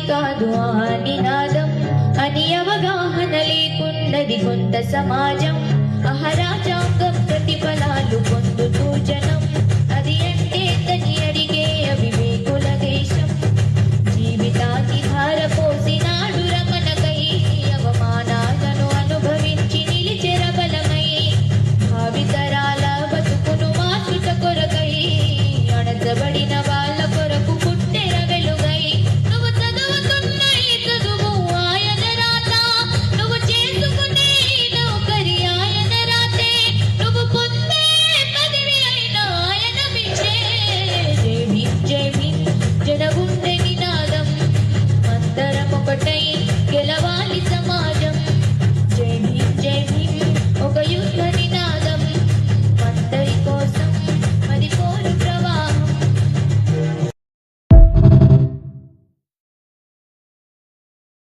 కాదు ఆ నినాదం అని అవగాహన లేకున్నది కొంత సమాజం. అహరాజాంగం ప్రతిఫలాలు పొందుతూ జనం అది అంటే తని అడిగే అవివేకుల దేశం. జీవితాన్ని ధారపోసినాడు రమణకై అవమానాలను అనుభవించి నిలిచెర బలమై భావితరాల బతుకును మార్చుట కొరకై అణచబడిన వాళ్ళ కొరకు పుట్టెర వెలుగై. నువ్వు చదువుతున్న ఈ చదువు ఆయన రాత, నువ్వు చేసుకునే నౌకరి ఆయన రాతే, నువ్వు పొందే పదవి అయిన ఆయన పిచ్చే. జై భీమ్ జై భీమ్ జనగుండె